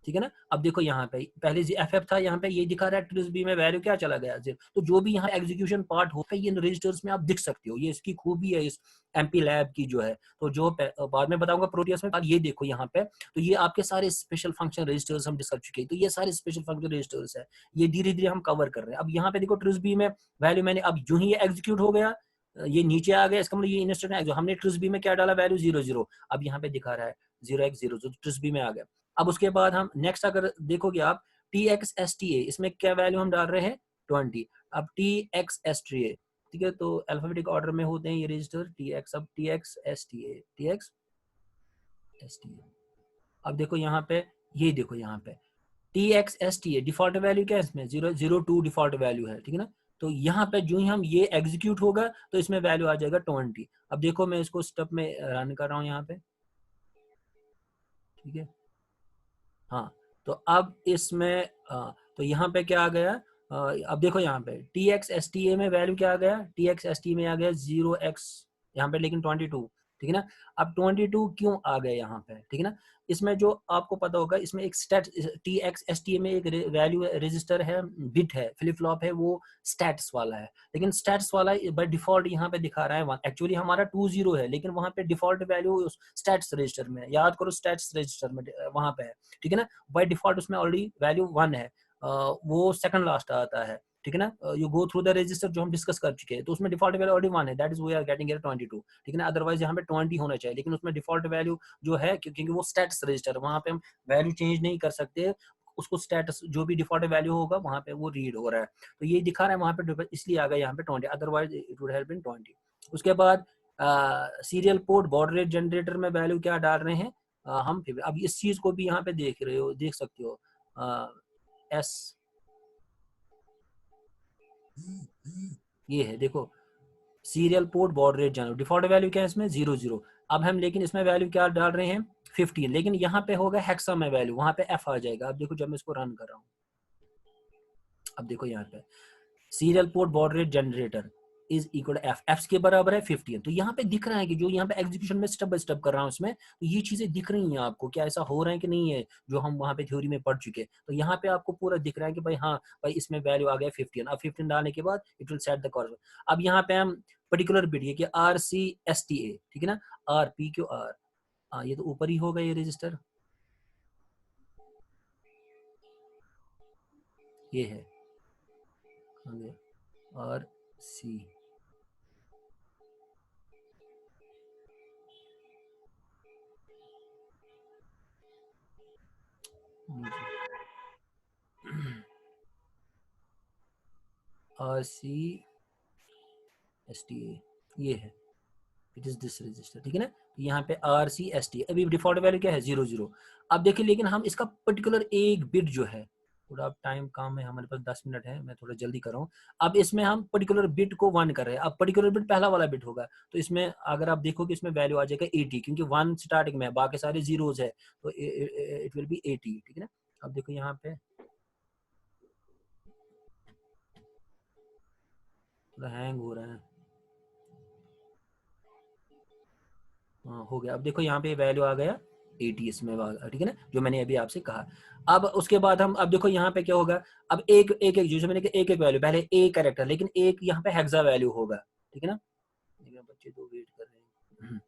ठीक है ना? अब देखो यहाँ पे पहले FF था, यहाँ पे ये दिखा रहा है ट्रिस बी में वैल्यू क्या चला गया 0। तो जो भी यहाँ एग्जीक्यूशन पार्ट होता है ये रजिस्टर्स में आप दिख सकते हो, ये इसकी खूबी है इस एमपी लैब की जो है। तो जो बाद में बताऊंगा प्रोटियस में, ये देखो यहाँ पे, तो ये आपके सारे स्पेशल फंक्शन रजिस्टर्स हम डिस्कस चुके हैं, तो ये सारे स्पेशल फंक्शन रजिस्टर्स है, ये धीरे धीरे हम कवर कर रहे हैं। अब यहाँ पे देखो ट्रिस बी में वैल्यू मैंने, अब जो ही ये एग्जीक्यूट हो गया, ये नीचे आ गया, इसका मतलब ये इंस्ट्रक्शन जो हमने ट्रिस बी में क्या डाला वैल्यू 00, अब यहाँ पे दिखा रहा है 0x0, जो ट्रिस बी में आ गया। अब उसके बाद हम नेक्स्ट अगर देखोगे आप TXSTA, इसमें क्या वैल्यू हम डाल रहे हैं 20। अब TXSTA, ठीक है, तो अल्फाबेटिक ऑर्डर में होते हैं ये रजिस्टर TX। अब TXSTA, अब देखो यहाँ पे, ये देखो यहाँ पे TXSTA डिफॉल्ट वैल्यू क्या है इसमें 002 डिफॉल्ट वैल्यू है, ठीक है ना? तो यहाँ पे जो ही हम ये एग्जीक्यूट होगा तो इसमें वैल्यू आ जाएगा 20। अब देखो मैं इसको स्टेप में रन कर रहा हूँ यहाँ पे, ठीक है? हाँ, तो अब इसमें तो यहाँ पे क्या आ गया, अब देखो यहाँ पे TXSTA में वैल्यू क्या आ गया, TXSTA में आ गया 0x यहाँ पे, लेकिन 22, ठीक है ना। अब 22 क्यों आ गए यहाँ पे, ठीक है ना। इसमें जो आपको पता होगा, इसमें एक स्टैट TXSTA में एक वैल्यू रजिस्टर है, बिट है, फ्लिप फ्लॉप है, वो स्टैट्स वाला है। लेकिन स्टैट्स वाला बाय डिफॉल्ट यहाँ पे दिखा रहा है 1, एक्चुअली हमारा 20 है, लेकिन वहाँ पे डिफॉल्ट वैल्यू स्टैट्स रजिस्टर में, याद करो स्टैट्स रजिस्टर में वहाँ पे है, ठीक है ना। बाय डिफॉल्ट उसमें ऑलरेडी वैल्यू 1 है, वो सेकंड लास्ट आता है, ठीक है ना। You go through the register जो हम डिस्कस कर चुके हैं, तो उसमें डिफॉल्ट वैल्यू ऑलरेडी 1 है, that is we are getting 22, ठीक है ना। अदरवाइज यहाँ पे 20 होना चाहिए, लेकिन उसमें डिफॉल्ट वैल्यू जो है, क्योंकि वो स्टैटस रजिस्टर, वहाँ पे हम वैल्यू चेंज नहीं कर सकते, उसको स्टेटस जो भी डिफॉल्ट वैल्यू होगा वहाँ पे वो रीड हो रहा है, तो ये दिखा रहा है वहाँ पे, इसलिए आ गया यहाँ पे 20, otherwise it would have been 20। उसके बाद serial port baud rate generator में वैल्यू क्या डाल रहे हैं, हम अब इस चीज को भी यहाँ पे देख रहे हो, देख सकते हो, एस ये है, देखो serial port baud rate generator, default value क्या है इसमें 00। अब हम लेकिन इसमें वैल्यू क्या डाल रहे हैं 15, लेकिन यहाँ पे होगा हेक्सा में वैल्यू, वहां पे एफ आ जाएगा। अब देखो जब मैं इसको रन कर रहा हूँ, अब देखो यहाँ पे serial port baud rate generator is equal F, F के बराबर है 15। तो यहाँ पे दिख रहा है कि जो यहाँ पे एग्जीक्यूशन में स्टेप बाय स्टेप कर रहा हूँ इसमें, तो ये चीजें दिख रही हैं आपको, क्या ऐसा हो रहा है कि नहीं है, जो हम वहाँ पे थ्योरी में पढ़ चुके। तो यहाँ पे आपको पूरा दिख रहा है कि भाई हाँ भाई इसमें वैल्यू आ गया 15, अब 15 डालने के बाद it will set the course. अब यहाँ पे हम पर्टिकुलर बिट ये कि RCSTA, ठीक है ना, RPQR, हाँ ये तो ऊपर ही होगा ये रजिस्टर, ये है RC, RCSTA ये है, इट इज दिस रजिस्टर, ठीक है ना। तो यहाँ पे RCSTA, अभी डिफॉल्ट वैल्यू क्या है 00। अब देखिए, लेकिन हम इसका पर्टिकुलर एक बिट जो है, थोड़ा टाइम कम है हमारे पास, 10 मिनट है, मैं थोड़ा जल्दी कर रहा हूँ। अब इसमें हम पर्टिकुलर बिट को 1 कर रहे हैं, अब पर्टिकुलर बिट पहला वाला बिट होगा, तो इसमें अगर आप देखोगे इसमें वैल्यू आ जाएगा 80, क्योंकि 1 स्टार्टिंग में है, बाकी सारे जीरोज है, तो इट विल बी 80, ठीक है ना। अब देखो यहाँ पे थोड़ा हैंग हो रहा है, हाँ हो गया। अब देखो यहाँ पे वैल्यू आ गया 80 इसमें, ठीक है ना, जो मैंने अभी आपसे कहा। अब उसके बाद हम, अब देखो यहाँ पे क्या होगा, अब एक एक एक जैसे मैंने कहा एक एक वैल्यू, पहले ए कैरेक्टर, लेकिन एक यहाँ पे हेक्सा वैल्यू होगा, ठीक है ना। बच्चे तो वेट कर रहे हैं,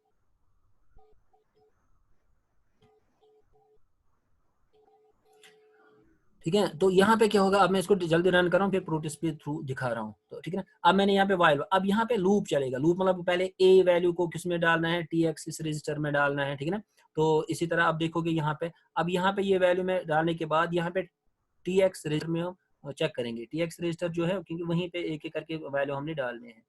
ठीक है। तो यहाँ पे क्या होगा, अब मैं इसको जल्दी रन कर रहा हूँ, फिर प्रोटिस पे थ्रू दिखा रहा हूँ, तो ठीक है ना। अब मैंने यहाँ पे वाइल, अब यहाँ पे लूप चलेगा, लूप मतलब पहले ए वैल्यू को किस में डालना है, TX इस रजिस्टर में डालना है, ठीक है ना। तो इसी तरह आप देखोगे यहाँ पे, अब यहाँ पे ये वैल्यू में डालने के बाद यहाँ पे TX रजिस्टर में हम चेक करेंगे, TX रजिस्टर जो है, क्योंकि वहीं पे एक एक करके वैल्यू हमने डालने हैं।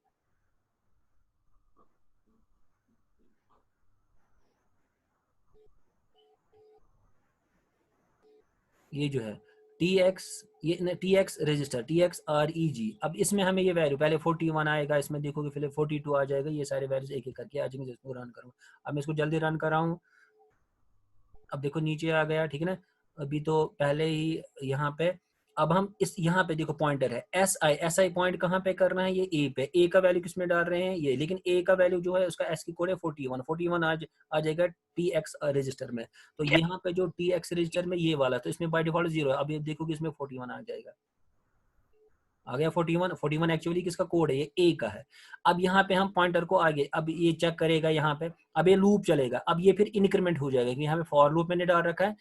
ये जो है TX, ये TX रजिस्टर TXREG, अब इसमें हमें ये वैल्यू पहले 41 आएगा, इसमें देखोगे फिर 42 आ जाएगा, ये सारे वैल्यूज एक एक करके आ जाएंगे, जिसको रन करूँ। अब मैं इसको जल्दी रन कर रहा हूँ, अब देखो नीचे आ गया, ठीक है ना। अभी तो पहले ही यहाँ पे, अब हम इस यहाँ पे देखो पॉइंटर है SI पॉइंट कहाँ पे करना है, ये ए पे, ए का वैल्यू किस में डाल रहे हैं ये, लेकिन ए का वैल्यू जो है उसका एस की कोड है 41 आ जाएगा TX रजिस्टर में। तो यहाँ पे जो TX रजिस्टर में ये वाला, तो इसमें बाय डिफॉल्ट 0 है, अब ये देखो कि इसमें 41 आ जाएगा, आ गया 41 एक्चुअली किसका कोड है, ये ए का है। अब यहाँ पे हम पॉइंटर को आगे, अब ये चेक करेगा यहाँ पे, अब ये लूप चलेगा, अब ये फिर इंक्रीमेंट हो जाएगा, यहाँ पे फॉर लूप मैंने डाल रखा है,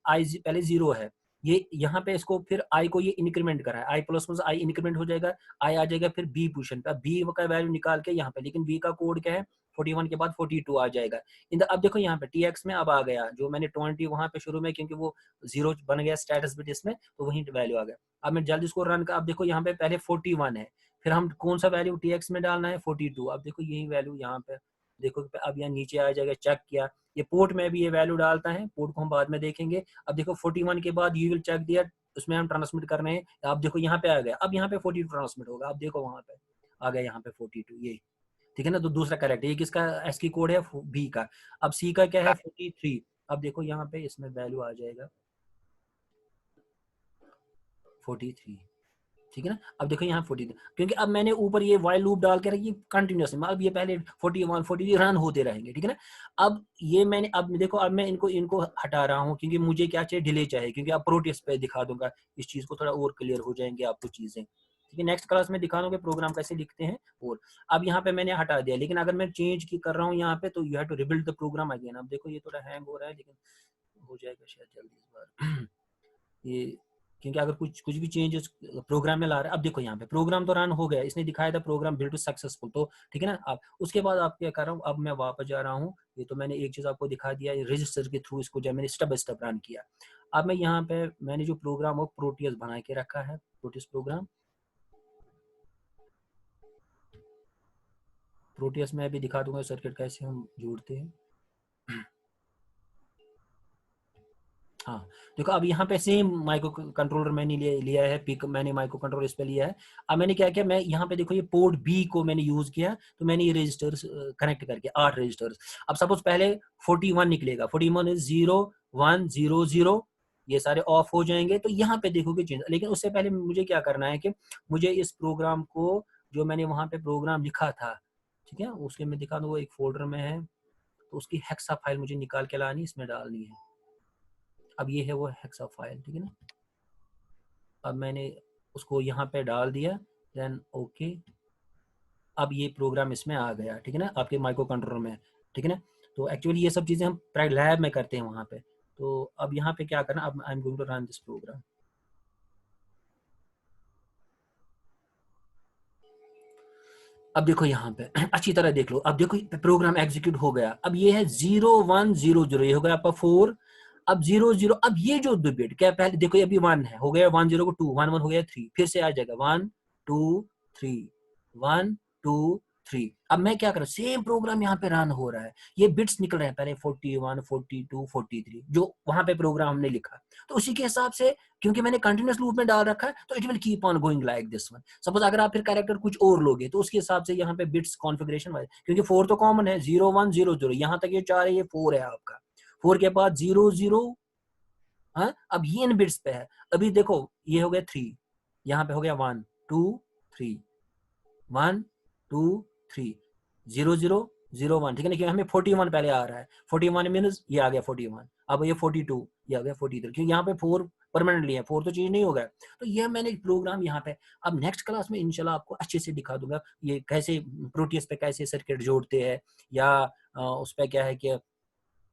आई पहले 0 है, ये यहाँ पे इसको फिर आई को ये इंक्रीमेंट करा है, आई प्लस प्लस आई इंक्रीमेंट हो जाएगा, आई आ जाएगा फिर बी पोजिशन पे, बी का वैल्यू निकाल के यहाँ पे, लेकिन बी का कोड क्या है 41 के बाद 42 आ जाएगा। अब देखो यहाँ पे TX में अब आ गया, जो मैंने 20 वहां पे शुरू में, क्योंकि वो 0 बन गया स्टेटस बिट इसमें, तो वही वैल्यू आ गया। अब मैं जल्दी इसको रन कर, अब देखो यहाँ पे पहले 41 है, फिर हम कौन सा वैल्यू TX में डालना है 42, अब देखो यही वैल्यू यहाँ पे देखो, अब यहाँ नीचे आ जाएगा, चेक किया, ये पोर्ट में भी ये वैल्यू डालता है, पोर्ट को हम बाद में देखेंगे। अब देखो 41 के बाद यू विल चेक दिया, उसमें हम ट्रांसमिट कर रहे हैं, अब देखो यहाँ पे आ गया, अब यहाँ पे 42 ट्रांसमिट होगा, अब देखो वहां पे आ गया यहाँ पे 42 ये, ठीक है ना। तो दूसरा करेक्ट, ये किसका एस की कोड है बी का। अब सी का क्या है 43, अब देखो यहाँ पे इसमें वैल्यू आ जाएगा 43, ठीक है ना। अब देखो यहाँ 40, क्योंकि अब मैंने ऊपर ये वाइल लूप डाल के रखी कंटिन्यूस, अब ये पहले 41 42 रन होते रहेंगे, ठीक है ना। अब ये मैंने, अब देखो अब मैं इनको इनको हटा रहा हूँ, क्योंकि मुझे क्या चाहिए, डिले चाहिए, क्योंकि अब प्रोटेस पे दिखा दूंगा इस चीज को, थोड़ा और क्लियर हो जाएंगे आपको चीजें, ठीक है। नेक्स्ट क्लास में दिखा दूंगा प्रोग्राम कैसे लिखते हैं। और अब यहाँ पे मैंने हटा दिया, लेकिन अगर मैं चेंज की कर रहा हूँ यहाँ पे, तो you have to rebuild the program again. अब देखो ये थोड़ा हैंग हो रहा है, लेकिन हो जाएगा शायद जल्दी इस बार। ये क्योंकि अगर कुछ कुछ भी चेंजेस प्रोग्राम में ला रहा है, अब देखो यहाँ पे प्रोग्राम तो रन हो गया, इसने दिखाया था प्रोग्राम बिल्ड सक्सेसफुल, तो ठीक है ना। अब उसके बाद आप क्या कर रहा हूँ, अब मैं वापस जा रहा हूँ, ये तो मैंने एक चीज आपको दिखा दिया, रजिस्टर के थ्रू इसको जब मैंने स्टेप बाय स्टेप रन किया। अब मैं यहाँ पे मैंने जो प्रोग्राम वो प्रोटियस बना के रखा है, प्रोटियस प्रोग्राम, प्रोटियस में अभी दिखा दूंगा सर्किट कैसे हम जोड़ते हैं। हाँ देखो, अब यहाँ पे सेम माइक्रो कंट्रोलर मैंने लिया है, पिक मैंने माइक्रो कंट्रोलर इस पे लिया है। अब मैंने क्या किया, मैं यहाँ पे देखो ये पोर्ट बी को मैंने यूज किया, तो मैंने ये रजिस्टर्स कनेक्ट करके 8 रजिस्टर्स। अब सपोज पहले 41 निकलेगा, 41 इज 0 1 0 0, ये सारे ऑफ हो जाएंगे, तो यहाँ पे देखोगे चेंज। लेकिन उससे पहले मुझे क्या करना है कि मुझे इस प्रोग्राम को, जो मैंने वहां पे प्रोग्राम लिखा था, ठीक है, उसके मैं दिखा दूँ, वो एक फोल्डर में है, तो उसकी हेक्सा फाइल मुझे निकाल के लानी, इसमें डालनी है। अब ये है वो हेक्सा फाइल, ठीक है ना। अब मैंने उसको यहाँ पे डाल दिया, देन ओके। अब ये प्रोग्राम इसमें आ गया, ठीक है ना, आपके माइक्रो कंट्रोलर में, ठीक है ना। तो एक्चुअली ये सब चीज़ें हम लैब में करते हैं वहाँ पे। तो अब यहाँ पे क्या करना, अब I am going to run this program. अब देखो यहाँ पे अच्छी तरह देख लो, अब देखो प्रोग्राम एग्जीक्यूट हो गया। अब ये है 0 1 0 0, ये हो गया आपका 4। अब 0 0, अब ये जो दो बिट क्या, पहले देखो ये अभी 1 है, हो गया 1 0 को 2, 1 1 हो गया 3, फिर से आ जाएगा 1 2 3 1 2 3। अब मैं क्या कर रहा हूँ, सेम प्रोग्राम यहाँ पे रन हो रहा है, ये बिट्स निकल रहे हैं पहले 41 42 43, जो वहां पे प्रोग्राम हमने लिखा, तो उसी के हिसाब से, क्योंकि मैंने कंटिन्यूस लूप में डाल रखा है, तो it will keep on going like this one. Suppose अगर आप फिर कैरेक्टर कुछ और लोगे, तो उसके हिसाब से यहाँ पे बिट्स कॉन्फ़िगरेशन वाइज, क्योंकि 4 तो कॉमन है, 0 1 0 0, यहाँ तक ये 4 है, ये 4 है आपका, 4 के बाद 0 0। हाँ, अब ये इन बिट्स पे है। अभी देखो ये हो गया 3, यहाँ पे हो गया 1 2 3 1 2 3 0 0 0 1, ठीक है ना, क्योंकि हमें 41 पहले आ रहा है, 41 मीनस ये आ गया 41, अब ये 42, ये आ गया 43, क्योंकि यहाँ पे 4 परमानेंटली है, 4 तो चेंज नहीं होगा। तो ये मैंने प्रोग्राम यहाँ पे, अब नेक्स्ट क्लास में इंशाल्लाह आपको अच्छे से दिखा दूंगा ये कैसे प्रोटियस पे कैसे सर्किट जोड़ते हैं, या उस पे क्या है कि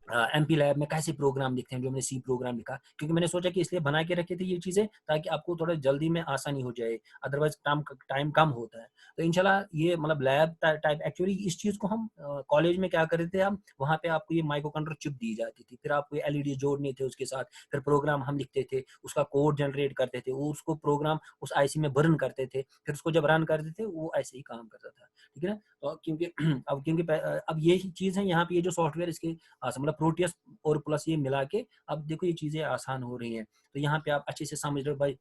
एमपी लैब में कैसे प्रोग्राम लिखते हैं, जो मैंने सी प्रोग्राम लिखा, क्योंकि मैंने सोचा कि इसलिए बना के रखे थे ये चीजें, ताकि आपको थोड़ा जल्दी में आसानी हो जाए, अदरवाइज टाइम कम होता है। तो इंशाल्लाह ये मतलब लैब टाइप, एक्चुअली इस चीज को हम कॉलेज में क्या करते थे, हम वहाँ पे आपको ये माइक्रो कंट्रोलर चिप दी जाती थी, फिर आपको एलईडी जोड़ने थे उसके साथ, फिर प्रोग्राम हम लिखते थे, उसका कोड जनरेट करते थे, वो उसको प्रोग्राम उस आईसी में बर्न करते थे, फिर उसको जब रन करते थे वो ऐसे ही काम करता था, ठीक है ना। तो क्योंकि अब क्योंकि अब ये चीज है यहाँ पे, ये जो सॉफ्टवेयर इसके मतलब प्रोटियस और प्लस ये मिला के, अब देखो ये चीजें आसान हो रही हैं, तो यहाँ पे आप अच्छे से समझ रहे हो भाई।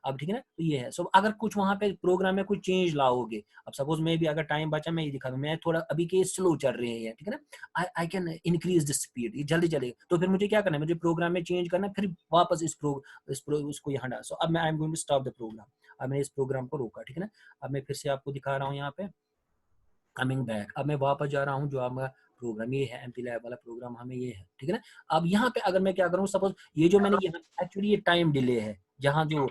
अब ठीक है ना, तो ये है। सो अगर कुछ वहां पे प्रोग्राम में कुछ चेंज लाओगे, अब सपोज मैं भी अगर टाइम बचा, मैं ये दिखा दूं, मैं थोड़ा अभी के स्लो चल रहे हैं, ठीक है ना, I can increase the speed, ये जल्दी चलेगा, तो फिर मुझे क्या करना है, मुझे प्रोग्राम में चेंज करना है, फिर वापस उसको यहाँ डाल। सो अब मैं I am going to stop the program, अब मैंने इस प्रोग्राम को रोका, ठीक है ना। अब मैं फिर से आपको दिखा रहा हूँ यहाँ पे, कमिंग बैक, अब मैं वापस जा रहा हूँ, जो आपका प्रोग्राम ये है, एमपी लैब वाला प्रोग्राम हमें ये है, ठीक है ना। अब यहाँ पे अगर मैं क्या करूँ, सपोज ये जो मैंने यहाँ एक्चुअली ये टाइम डिले है, जहाँ जो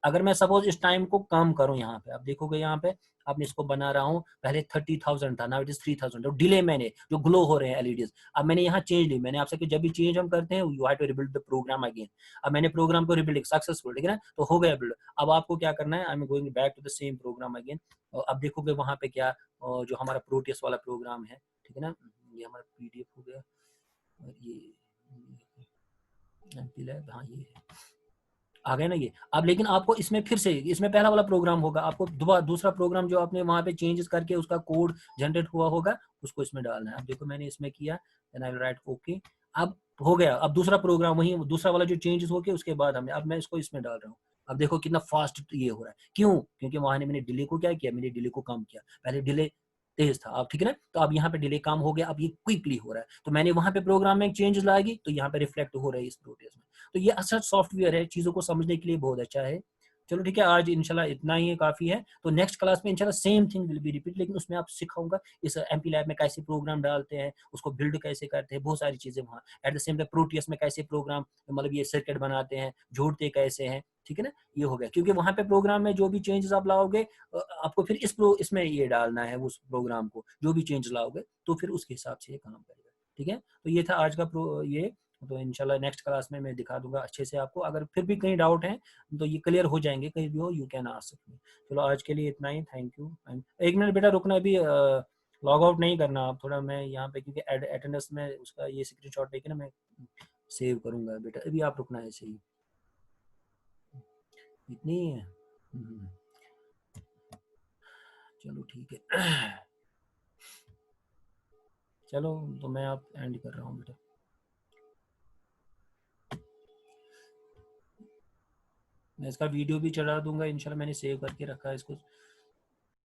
अगर मैं सपोज इस टाइम को कम करूँ, यहाँ पे आप देखोगे, यहाँ पे अब मैं इसको बना रहा हूँ, पहले 30,000 था, नाउ इट इज 3,000, तो डिले मैंने जो ग्लो हो रहे हैं एलईडीज, अब मैंने यहाँ चेंज ली, मैंने आपसे कि जब भी चेंज हम करते हैं, you have to rebuild the program again. अब मैंने प्रोग्राम को रिबिल्ड सक्सेसफुल, ठीक है ना, तो हो गया बिल्ड। अब आपको क्या करना है, I am going back to the same program again. अब देखोगे वहां पे क्या, और जो हमारा प्रोटियस वाला प्रोग्राम है, ठीक है ना, ये हमारा पीडीएफ हो गया, और ये एमपी लैब, हाँ ये है, आ गया ना ये। अब लेकिन आपको इसमें फिर से, इसमें पहला वाला प्रोग्राम होगा, आपको दूसरा प्रोग्राम जो आपने वहां पे चेंजेस करके उसका कोड जनरेट हुआ होगा, उसको इसमें डालना है। अब देखो मैंने इसमें किया, then I will write okay. अब हो गया, अब दूसरा प्रोग्राम वही, दूसरा वाला जो चेंजेस हो गया उसके बाद हमने, अब मैं इसको इसमें डाल रहा हूँ। अब देखो कितना फास्ट ये हो रहा है, क्यों, क्योंकि वहां ने मैंने डिले को क्या किया, मैंने डिले को कम किया, पहले डिले तेज था, अब ठीक है ना, तो अब यहाँ पे डिले कम हो गया, अब ये क्विकली हो रहा है, तो मैंने वहां पे प्रोग्राम में चेंजेस लाएगी, तो यहाँ पे रिफ्लेक्ट हो रहा है इस प्रोटेस में। तो ये अच्छा सॉफ्टवेयर है, चीजों को समझने के लिए बहुत अच्छा है, चलो ठीक है, आज इंशाल्लाह इतना ही काफ़ी है। तो नेक्स्ट क्लास में इंशाल्लाह same thing will be repeat, लेकिन उसमें आप सिखाऊंगा इस एमपी लैब में कैसे प्रोग्राम डालते हैं, उसको बिल्ड कैसे करते हैं, बहुत सारी चीज़ें वहाँ। At the same time Proteus में कैसे प्रोग्राम मतलब ये सर्किट बनाते हैं, जोड़ते कैसे हैं, ठीक है ना, ये हो गया। क्योंकि वहाँ पे प्रोग्राम में जो भी चेंजेस आप लाओगे आपको फिर इसमें ये डालना है उस प्रोग्राम को, जो भी चेंज लाओगे तो फिर उसके हिसाब से ये काम करेगा, ठीक है। तो ये था आज का ये। तो इंशाल्लाह नेक्स्ट क्लास में मैं दिखा दूंगा अच्छे से आपको। अगर फिर भी कहीं डाउट है तो ये क्लियर हो जाएंगे, कहीं भी हो यू कैन आस्क मी। चलो आज के लिए इतना ही, थैंक यू। एक मिनट बेटा रुकना, अभी लॉग आउट नहीं करना आप, थोड़ा मैं यहाँ पे क्योंकि अटेंडेंस में उसका ये स्क्रीनशॉट लेके ना मैं सेव करूंगा बेटा, अभी आप रुकना है ऐसे ही, इतनी ही है। चलो ठीक है। चलो तो मैं आप एंड कर रहा हूँ बेटा। मैं इसका वीडियो भी चढ़ा दूंगा इंशाल्लाह, मैंने सेव करके रखा है इसको।